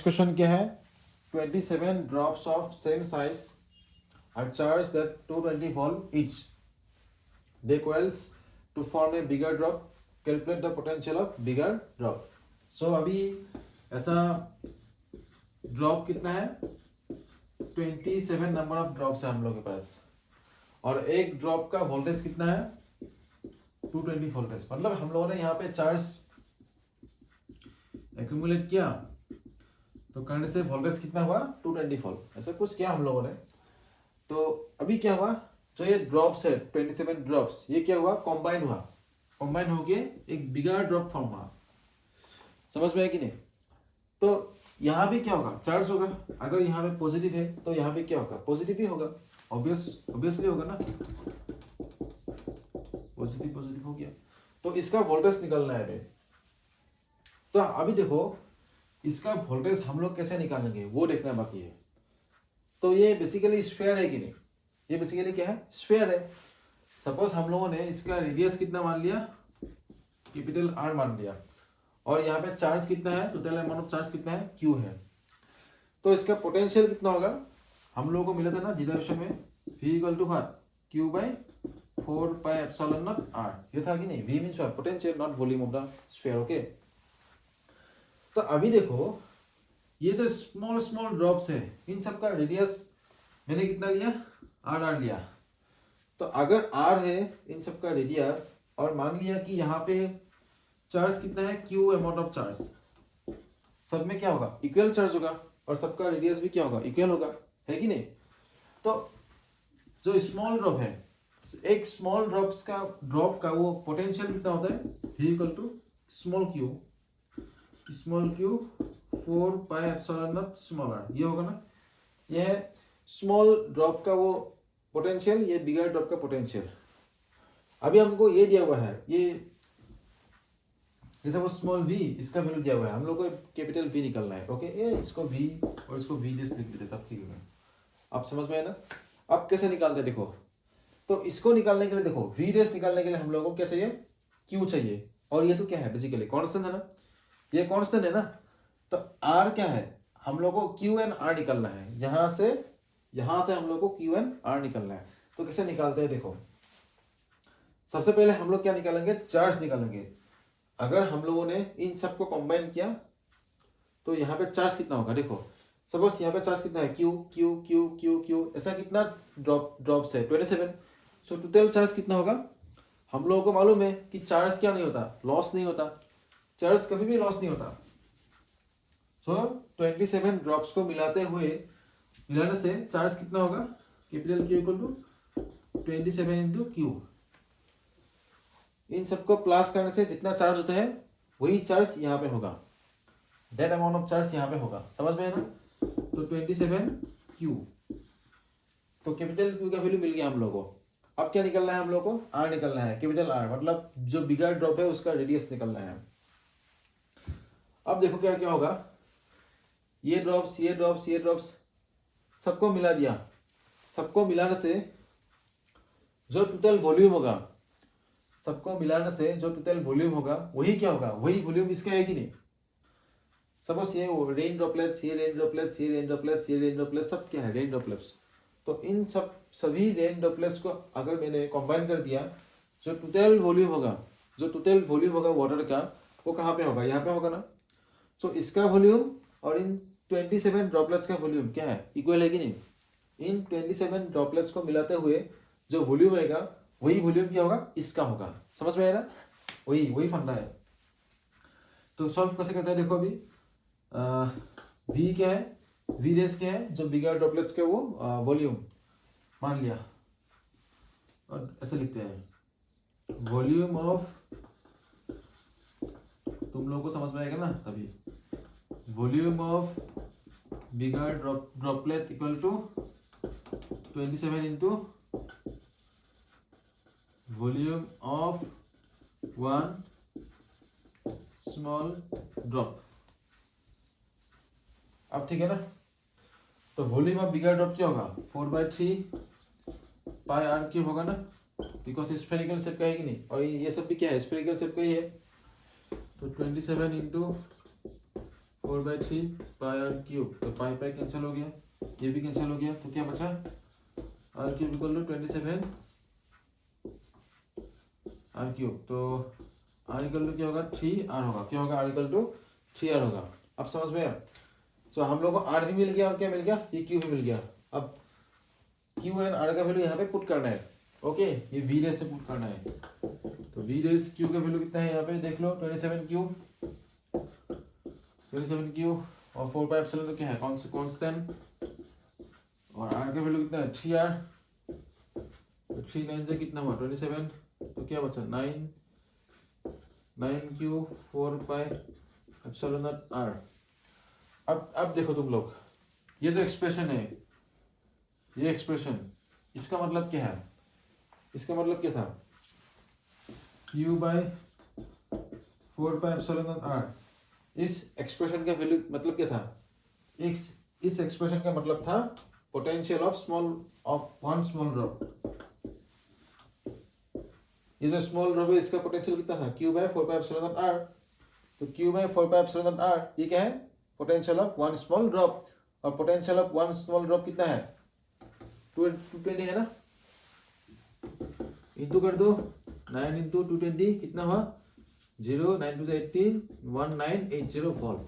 Question क्या है 27 drops of same size are charge that 220 volt each they coils to form a bigger drop calculate the potential of bigger drop so अभी ऐसा drop कितना है 27 number of drops है हम लोग के पास और एक ड्रॉप का वोल्टेज कितना है 220 वोल्टेज मतलब हम लोगों ने यहाँ पे चार्ज एक्यूमुलेट किया तो करने से वोल्टेज कितना हुआ 220 वोल्ट ऐसा कुछ किया हम लोगों ने तो अभी क्या हुआ जो ये ड्रॉप्स है 27 ड्रॉप्स ये क्या हुआ कंबाइन होके एक बिगर ड्रॉप फॉर्म हुआ समझ में है कि नहीं तो यहाँ भी क्या होगा चार्ज होगा अगर यहाँ पे पॉजिटिव है तो यहाँ पे क्या होगा पॉजिटिव ही होगा ऑब्वियसली होगा ना पॉजिटिव हो गया तो इसका वोल्टेज निकलना है अभी तो अभी देखो इसका वोल्टेज हम लोग कैसे निकालेंगे वो देखना बाकी है तो ये बेसिकली स्फीयर है कि नहीं ये बेसिकली क्या है स्फीयर है सपोज हम लोगों ने इसका रेडियस कितना मान लिया कैपिटल आर मान लिया और यहाँ पे चार्ज कितना है टोटल अमाउंट ऑफ चार्ज कितना है क्यू है तो इसका पोटेंशियल कितना होगा हम लोगों को मिला था ना डिराइवेशन में v equal to Q by 4 pi epsilon not r ये था कि नहीं v means what potential not volume of the sphere okay तो अभी देखो ये जो स्मॉल ड्रॉप्स है इन सब का रेडियस मैंने कितना लिया आर लिया तो अगर आर है इन सब का रेडियस और मान लिया कि यहाँ पे चार्ज कितना है क्यू अमाउंट ऑफ चार्ज सब में क्या होगा इक्वल चार्ज होगा और सबका रेडियस भी क्या होगा इक्वल होगा है कि नहीं तो जो स्मॉल ड्रॉप है एक स्मॉल ड्रॉप का वो पोटेंशियल कितना होता है v equal to small Q 4 pi epsilon naught small r ये होगा ना ये है स्मॉल ड्रॉप का वो पोटेंशियल ये बिगर ड्रॉप का पोटेंशियल अभी हमको ये दिया हुआ है ये जैसे वो स्मॉल v इसका वैल्यू दिया हुआ है हम लोग को कैपिटल v निकालना है ओके ये इसको v और इसको v जैसे लिख देते तब ठीक है आप समझ में है ना अब कैसे निकालते देखो तो इसको निकालने के लिए देखो v रेस निकालने के लिए हम लोगों को क्या चाहिए q चाहिए और ये तो क्या है बेसिकली कांस्टेंट है ना ये कांस्टेंट है ना तो r क्या है हम लोग को q एंड r निकालना है यहां से हम लोग को q एंड r निकालना है तो कैसे निकालते हैं देखो सबसे पहले हम लोग क्या निकालेंगे चार्ज निकालेंगे अगर हम लोगों ने इन सबको कंबाइन किया तो यहाँ पे चार्ज कितना होगा देखो सपोज यहाँ पे चार्ज कितना है Q Q Q Q Q ऐसा कितना ड्रॉप्स है 27 सो टोटल चार्ज कितना होगा हम लोगों को मालूम है कि चार्ज क्या नहीं होता लॉस नहीं होता चार्ज कभी भी लॉस नहीं होता सो 27 ड्रॉप्स को मिलाने से चार्ज कितना होगा capital Q equal to 27 into Q इन सबको प्लस करने से जितना चार्ज होता है वही चार्ज यहाँ पे होगा दैट अमाउंट ऑफ चार्ज यहाँ पे होगा समझ में है ना तो 27 क्यू तो कैपिटल क्यू का वैल्यू मिल गया हम लोग को अब क्या निकलना है हम लोग को आर निकलना है कैपिटल आर मतलब जो बिगर ड्रॉप है उसका रेडियस निकलना है अब देखो क्या क्या होगा ये ड्रॉप्स सबको मिला दिया सबको मिलाने से जो टोटल वॉल्यूम होगा वही क्या होगा वही वॉल्यूम इसका है कि नहीं सपोज ये रेन ड्रॉपलेट्स सब क्या है रेन ड्रॉपलेट्स तो इन सभी रेन ड्रॉपलेट्स को अगर मैंने कंबाइन कर दिया जो टोटल वॉल्यूम होगा वाटर का वो कहाँ पे होगा यहाँ पे होगा ना सो इसका वॉल्यूम और इन 27 ड्रॉपलेट्स का वॉल्यूम क्या है इक्वल है कि नहीं इन 27 ड्रॉपलेट्स को मिलाते हुए जो वॉल्यूम आएगा वही वॉल्यूम क्या होगा इसका होगा समझ में आया ना वही फंडा है तो सॉल्व कैसे करते हैं देखो अभी v क्या है v रेस क्या है जो बिगर ड्रॉपलेट्स के वो वॉल्यूम मान लिया और ऐसे लिखते हैं वॉल्यूम ऑफ तुम लोगों को समझ में आएगा ना तभी volume of bigger droplet equal to 27 into volume of one small drop अब ठीक है ना तो वॉल्यूम ऑफ बिगर ड्रॉप क्या होगा 4/3 पाई आर क्यूब होगा ना बिकॉज स्फेरिकल शेप का है कि नहीं और ये सब भी क्या है स्फेरिकल शेप का ही है तो 27 इंटू 4/3 पाई आर क्यूब, तो पाई पाई कैंसिल हो गया, ये भी कैंसिल हो गया, तो क्या बचा R cube equal to 27 R cube. तो आर इक्वल टू क्या होगा 3r होगा, क्या होगा आर इक्वल टू 3r होगा। अब समझ में आया? सो हम लोग को आर भी मिल गया और क्या मिल गया, ये क्यू भी मिल गया। अब क्यू एंड आर का वैल्यू यहाँ पे पुट करना है। ओके, ये वी रेस से पुट करना है। तो वी रेस क्यू का वैल्यू कितना है यहाँ पे देख लो, 27 क्यू और 4 पाई एप्सिलॉन तो क्या है कांस्टेंट, और आर का वैल्यू कितना है 3r। तो 3 9 से कितना हुआ 27, तो क्या बचा 9 Q 4 pi epsilon not r। अब देखो तुम लोग, ये जो एक्सप्रेशन है, ये एक्सप्रेशन, इसका मतलब क्या है, इसका मतलब क्या था, q by 4 pi epsilon not r। इस एक्सप्रेशन का वैल्यू मतलब क्या था, इस एक्सप्रेशन का मतलब था potential of one small drop. ये जो स्मॉल ड्रॉप है इसका पोटेंशियल कितना था, q by 4 pi epsilon not r। तो q by 4 pi epsilon not r ये क्या है, potential of one small drop. और potential of one small drop कितना है 220 है ना, इंटू कर दो 9 इंटू 220 कितना हुआ 0, 9 2 18, 1980 वोल्ट।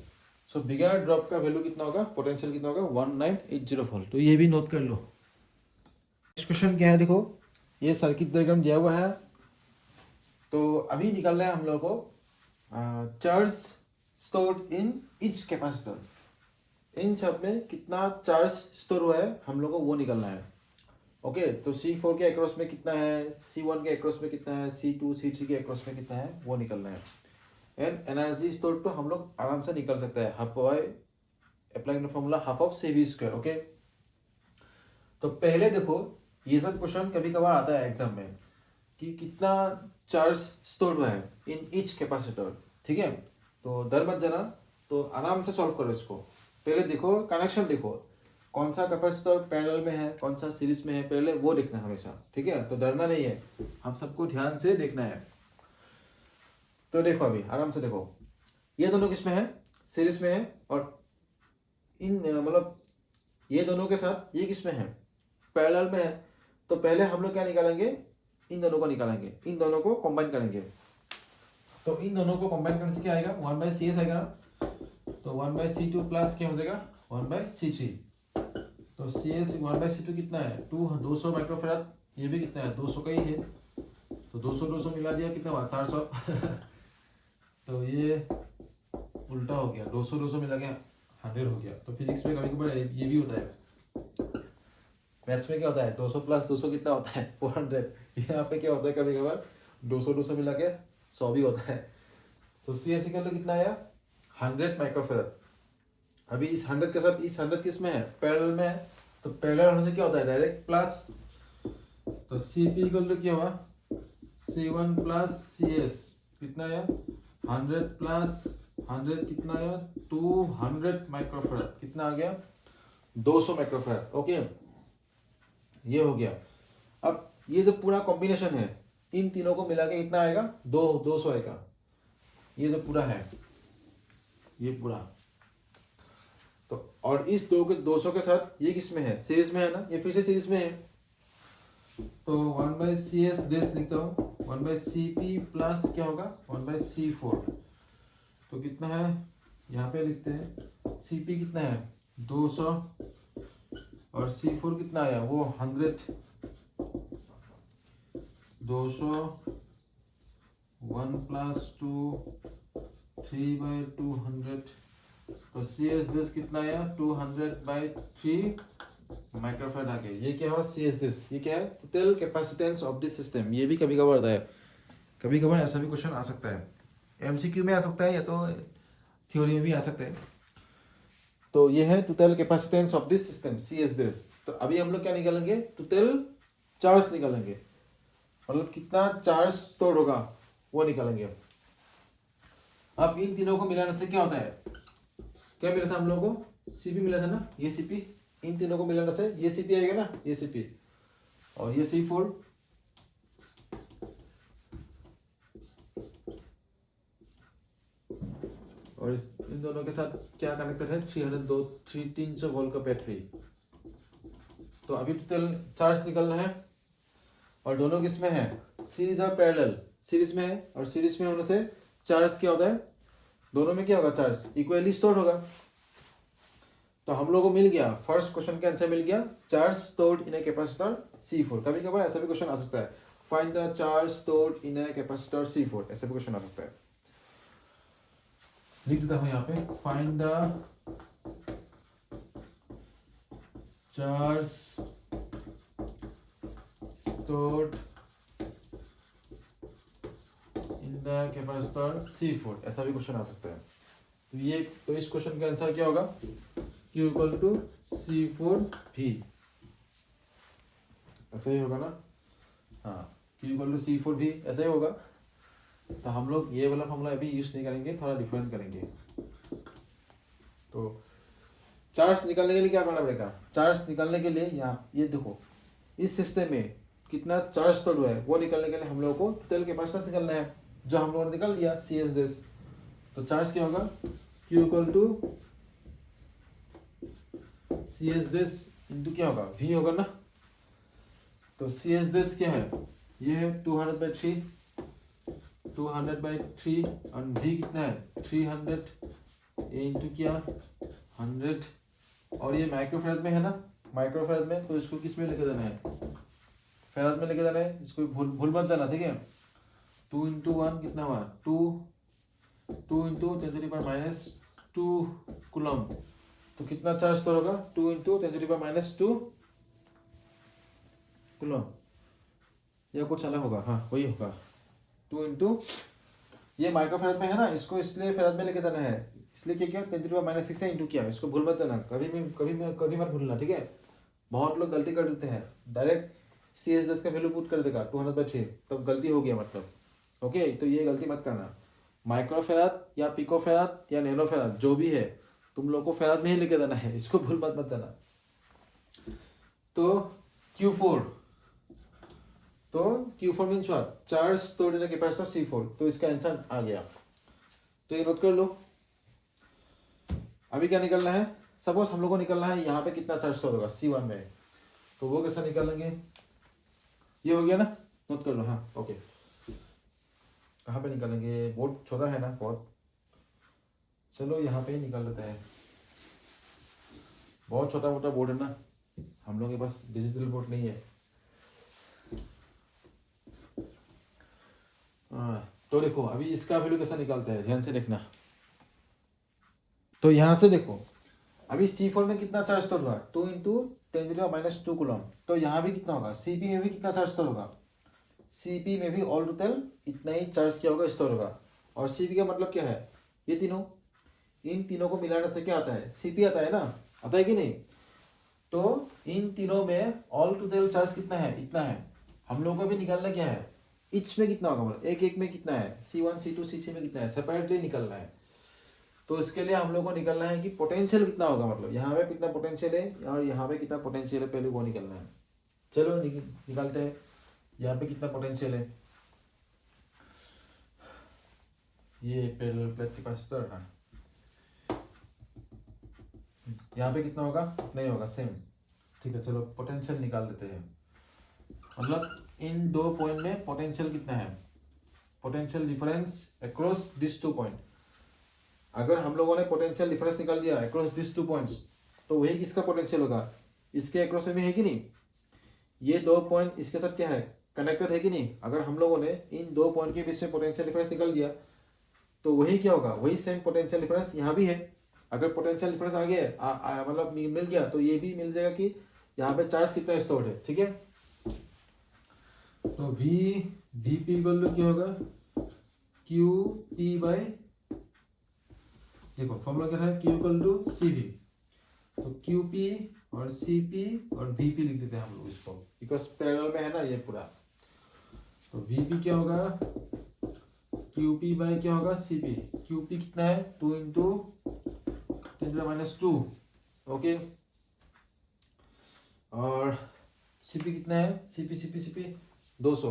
सो बिगर ड्रॉप का वैल्यू कितना होगा, पोटेंशियल कितना होगा 1980 वोल्ट। तो ये भी नोट कर लो। नेक्स्ट क्वेश्चन क्या है, देखो ये सर्किट डायग्राम दिया हुआ है। तो अभी निकालना है हम लोग को charge stored in each capacitor. इन सब में कितना चार्ज स्टोर हुआ है हम लोग को वो निकालना है। ओके, तो C4 के अक्रॉस में कितना है, C1 के अक्रॉस में कितना है, C2 C3 के अक्रॉस में कितना है वो निकलना है। एंड एनर्जी स्टोर तो हम लोग आराम से निकल सकते हैं, half by applying the formula half of CV square. Okay, तो पहले देखो ये सब क्वेश्चन कभी कभार आता है एग्जाम में कि कितना चार्ज स्टोर हुआ है इन ईच कैपेसिटर। ठीक है, तो डर मत जाना, तो आराम से सॉल्व करो इसको। पहले देखो कनेक्शन, देखो कौन सा कैपेसिटर पैरेलल में है, कौन सा सीरीज में है, पहले वो देखना हमेशा। ठीक है, तो डरना नहीं है, हम सबको ध्यान से देखना है। तो देखो अभी आराम से देखो, ये दोनों किसमें है, सीरीज में है, और इन मतलब ये दोनों के साथ ये किसमें है, पैरेलल में है। तो पहले हम लोग क्या निकालेंगे, इन दोनों को निकालेंगे, इन दोनों को कंबाइन करेंगे। तो इन दोनों को कंबाइन करने से क्या आएगा 1/CS आएगा ना। तो 1/C2 प्लस क्या हो जाएगा 1/C3। तो CS 1/C2 कितना है 200 माइक्रोफैराड, ये भी कितना है 200 का ही है। तो 200 मिला दिया कितना हुआ 400 तो ये उल्टा हो गया, 200 मिला गया 100 हो गया। तो फिजिक्स में कभी कभी ये भी होता है, मैथ्स में क्या होता है 200 प्लस 200 कितना होता है 400। यहाँ पे क्या होता है कभी कभार 200 मिला के 100 भी होता है। तो CS का कितना आया 100 माइक्रोफैराड। अभी इस 100 के साथ इस 100 किस में है, पैरेलल में है। तो पैरेलल होने से क्या होता है डायरेक्ट प्लस। तो CP इक्वल टू क्या हुआ C1 प्लस CS कितना आया 100 प्लस 100 कितना आया 200 माइक्रोफैराड, कितना आ गया 200 माइक्रोफैराड। ओके, ये हो गया। अब ये जो पूरा कॉम्बिनेशन है इन तीनों को मिला के कितना आएगा 200 आएगा। ये जो पूरा है ये पूरा, तो और इस 200 के साथ ये किस में है सीरीज में है ना, ये फिर से सीरीज में है। तो 1/CS देश लिखता हूँ 1/CP प्लस क्या होगा 1/C4। तो कितना है यहाँ पे लिखते हैं CP कितना है 200 और C4 कितना आया वो 100। 200 1 प्लस 2 3/200। तो CS दिस कितना आया 200/3 माइक्रोफैराड आ गया। ये क्या हुआ CS दिस, ये क्या है total capacitance of this system. ये भी कभी कभार आता है, कभी कभार ऐसा भी क्वेश्चन आ सकता है, MCQ में आ सकता है या तो थ्योरी में भी आ सकता है। तो ये है total capacitance of this system CS this. तो अभी हम लोग क्या निकालेंगे टोटल चार्ज निकालेंगे, मतलब कितना चार्ज स्टोर होगा वो निकालेंगे। अब इन तीनों को मिलाने से क्या होता है, क्या मिला था हम लोगों को CP मिला था ना, ये CP, इन तीनों को मिलाने से ये CP आएगा ना, ये CP और ये C4। और इन दोनों के साथ क्या कनेक्टेड है, 300 वोल्ट का बैटरी। तो अभी टोटल चार्ज निकलना है, और दोनों किस में है, सीरीज और पैरेलल, सीरीज में है, और सीरीज में होने से चार्ज क्या होता है, दोनों में क्या होगा, चार्ज इक्वली स्टोर होगा। तो हम लोगों को मिल गया, फर्स्ट क्वेश्चन का आंसर मिल गया, charge stored in a capacitor C4। कभी कभार ऐसा भी क्वेश्चन आ सकता है, find the charge stored in a capacitor C4, ऐसा भी क्वेश्चन आ सकता है। लिख देता हूं यहाँ पे, find the charge stored in the capacitor C4, ऐसा भी क्वेश्चन आ सकता है। तो इस क्वेश्चन का आंसर क्या होगा, Q इक्वल टू C4V, ऐसा ही होगा ना। हाँ, Q इक्वल टू C4V ऐसा ही होगा। तो हम लोग ये वाला फॉर्मूला अभी यूज नहीं करेंगे, थोड़ा डिफरेंट करेंगे। तो चार्ज निकालने के लिए क्या करना पड़ेगा, चार्ज निकालने के लिए यहाँ ये देखो, इस सिस्टम में कितना चार्ज स्टोर हुआ है वो निकालने के लिए हम लोगों को टोटल कैपेसिटेंस निकालना है, जो हम लोगों ने निकाल लिया CS दिस। तो चार्ज क्या होगा, Q equal to CS this into क्या होगा, V होगा ना। तो CS दिस क्या है, ये है 200/3 और V कितना है 300 इंटू क्या 100, और ये माइक्रोफैराड में है ना, माइक्रोफैराड में, तो इसको किस में लेके जाना है, फैराड में लेके जाना है, इसको भूल मत जाना, ठीक है। 2 इंटू 1 कितना हुआ 2 इंटू 10⁻²⁰ कूलम। तो कितना चार्ज स्टोर होगा, 2 इंटू 10⁻² कूलम, या कुछ अलग होगा, हाँ वही होगा 2 इंटू, ये माइक्रोफैराड में है ना, इसको इसलिए फैराड में लेके जाना है, इसलिए क्या 10⁻6 इंटू किया, इसको भूल मत जाना, कभी मत भूलना, ठीक है। बहुत लोग गलती कर देते हैं, डायरेक्ट CS दिस का वैल्यू पुट कर देगा 200/3, तब गलती हो गया मतलब, ओके। तो ये गलती मत करना, माइक्रोफैराड या पिकोफैराड या नैनोफैराड जो भी है, तुम लोग को फैराड में ही लेके जाना है, इसको भूल मत जाना। तो Q4, तो Q4 means what, charge stored in a capacitor C4। तो इसका आंसर आ गया, तो ये नोट कर लो। अभी क्या निकलना है, सपोज हम लोग को निकलना है यहाँ पे कितना चार्ज स्टोर होगा C1 में, तो वो कैसा निकालेंगे, ये हो गया ना, नोट कर लो, हाँ ओके। कहाँ पे निकालेंगे, बोर्ड छोटा है ना बहुत, चलो यहाँ पे ही निकाल लेते हैं, बहुत छोटा मोटा बोर्ड है ना, हम लोग के पास डिजिटल बोर्ड नहीं है। तो देखो अभी इसका वैल्यू कैसा निकालते हैं, ध्यान से देखना। तो यहाँ से देखो, अभी C4 में कितना चार्ज स्टोर हुआ, 2 इंटू 10⁻² कूलम। तो यहाँ भी कितना होगा, CP में भी कितना चार्ज स्टोर होगा, CP में भी ऑल टोटल इतना ही चार्ज क्या होगा, स्टोर होगा। और CP का मतलब क्या है, ये तीनों, इन तीनों को मिलाने से क्या आता है, CP आता है ना, आता है कि नहीं। तो इन तीनों में ऑल टोटल चार्ज कितना है, इतना है। हम लोगों को भी निकालना क्या है, इच में कितना होगा, मतलब एक में कितना है, C1 C2 C3 में कितना है, सेपरेटली निकलना है। तो इसके लिए हम लोग को निकलना है कि पोटेंशियल कितना होगा, मतलब यहाँ पे कितना पोटेंशियल है और यहाँ पे कितना पोटेंशियल है, पहले वो निकलना है। चलो निकालते हैं, यहाँ पे कितना पोटेंशियल है, ये पैरेलल प्लेट कैपेसिटर है, यहाँ पे कितना होगा, नहीं होगा सेम, ठीक है। चलो पोटेंशियल निकाल देते हैं, मतलब इन दो पॉइंट में पोटेंशियल कितना है, potential difference across this 2 point. अगर हम लोगों ने पोटेंशियल डिफरेंस निकाल दिया अक्रॉस दिस 2 पॉइंट्स, तो वही किसका पोटेंशियल होगा, इसके अक्रॉस में है कि नहीं, ये 2 पॉइंट इसके साथ क्या है, कनेक्टेड है कि नहीं। अगर हम लोगों ने इन 2 पॉइंट के बीच में पोटेंशियल डिफरेंस निकाल दिया, तो वही क्या होगा, वही सेम पोटेंशियल डिफरेंस यहाँ भी है। अगर पोटेंशियल डिफरेंस आ गया, मतलब मिल गया, तो ये भी मिल जाएगा कि यहाँ पे चार्ज कितना स्टोर्ड है, ठीक है। तो Vp इक्वल टू क्या होगा, QP बाई, देखो फॉर्मूला क्या है, Q इक्वल टू CV। तो QP और CP और VP लिख देते हैं हम लोग इसको, बिकॉज पैरेलल में है ना ये पूरा। तो VP क्या होगा, QP बाई क्या होगा, CP। QP कितना है, 2 इंटू 10⁻², ओके। और CP कितना है, CP 200,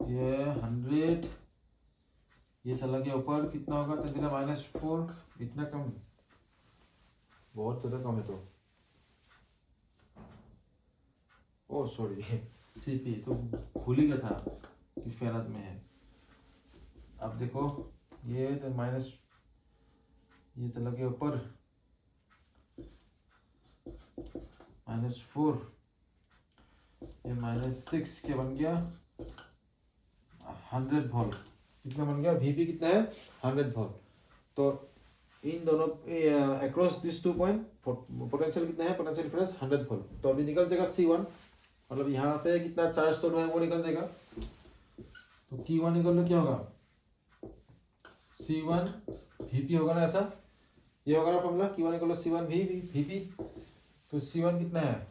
ये 100 ये चला गया ऊपर, कितना होगा 10 टू द -4, इतना कम, बहुत ज़्यादा कम है। तो ओ सॉरी सीपी तो भूल ही गया था कि फेराद में है। अब देखो ये तो माइनस, ये चला गया ऊपर -4, ये -6 क्या बन गया 100 वोल्ट, कितना बन गया वीपी कितना है 100 वोल्ट। तो इन दोनों अक्रॉस दिस 2 पॉइंट पोटेंशियल कितना है, पोटेंशियल डिफरेंस 100 वोल्ट। तो अभी निकल जाएगा C1, मतलब यहाँ पे कितना चार्ज स्टोर है वो निकल जाएगा। तो Q1 निकल लो क्या होगा C1 VP होगा ना, ऐसा ये होगा ना फॉर्मूला, Q1 निकल लो C1 VP। तो C1 कितना है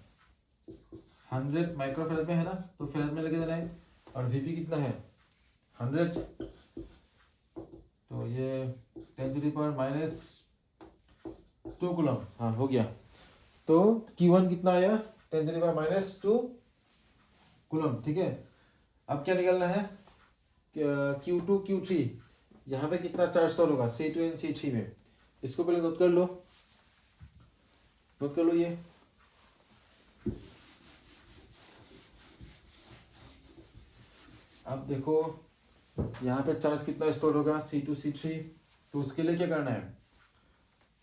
100 माइक्रोफेराड में है ना, तो फेराड में लेके जाना है, और VP कितना है 100, तो ये 10 टू द पावर -2 कूलम, हाँ हो गया। तो Q1 कितना आया 10 टू द पावर -2 कूलम, ठीक है। अब क्या निकलना है Q2 Q3, यहाँ पे कितना चार्ज स्टोर होगा C2 एंड C3 में, इसको पहले नोट कर लो, नोट कर लो ये। अब देखो यहाँ पे चार्ज कितना स्टोर होगा C2 C3, तो उसके लिए क्या करना है,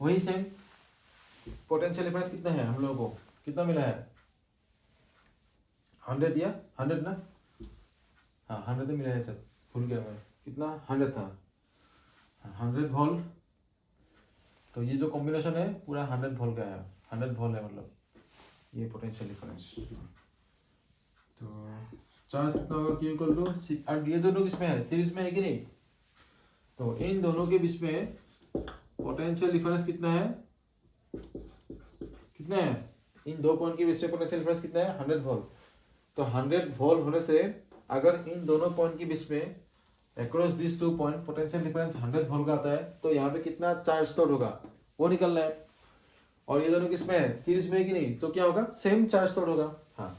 वही सेम पोटेंशियल डिफरेंस कितना है हम लोगों को, कितना मिला है 100 या 100 ना, हाँ 100 तो मिला है सर, भूल गया मैं, कितना 100 था, 100 वोल्ट। तो ये जो कॉम्बिनेशन है पूरा 100 वोल्ट का है, 100 वोल्ट है मतलब ये पोटेंशियल डिफरेंस। तो चार्ज कितना होगा Q इक्वल टू, अब ये दोनों किसमें है सीरीज में है कि नहीं, तो इन दोनों के बीच में पोटेंशियल डिफरेंस कितना है, कितना है इन दो पॉइंट के बीच में पोटेंशियल डिफरेंस कितना है 100 वोल्ट। तो 100 वोल्ट होने से अगर इन दोनों पॉइंट के बीच में across this 2 point potential difference 100 volt का आता है, तो यहाँ पे कितना चार्ज स्टोर होगा वो निकलना है। और ये दोनों किसमें है सीरीज में है कि नहीं, तो क्या होगा सेम चार्ज स्टोर होगा, हाँ।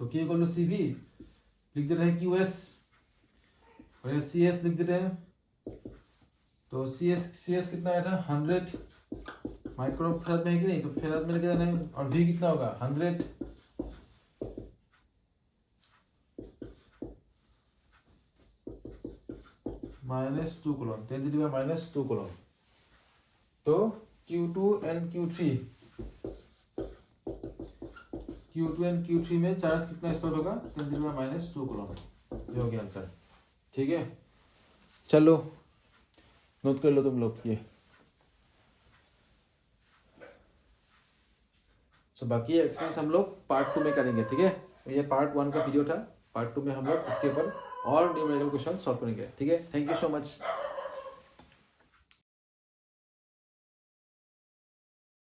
तो Q इक्वल टू CV लिख देते हैं QS, और ये CS लिख देते हैं। तो CS कितना आया था 100 माइक्रोफेराड में है कि नहीं, तो फेराड में लेके जाना है, और V कितना होगा 100 -2 coulomb, 10 to the power -2 coulomb. तो Q2 एंड Q3 में चार्ज कितना स्टोर होगा 10 टू द पावर -2 कूलम, ये हो गया आंसर, ठीक है। चलो नोट कर लो तुम लोग ये। सो बाकी एक्सरसाइज हम लोग पार्ट 2 में करेंगे, ठीक है। ये पार्ट 1 का वीडियो था, पार्ट 2 में हम लोग इसके ऊपर और न्यूमेरिकल क्वेश्चन सॉल्व करेंगे, ठीक है। Thank you so much.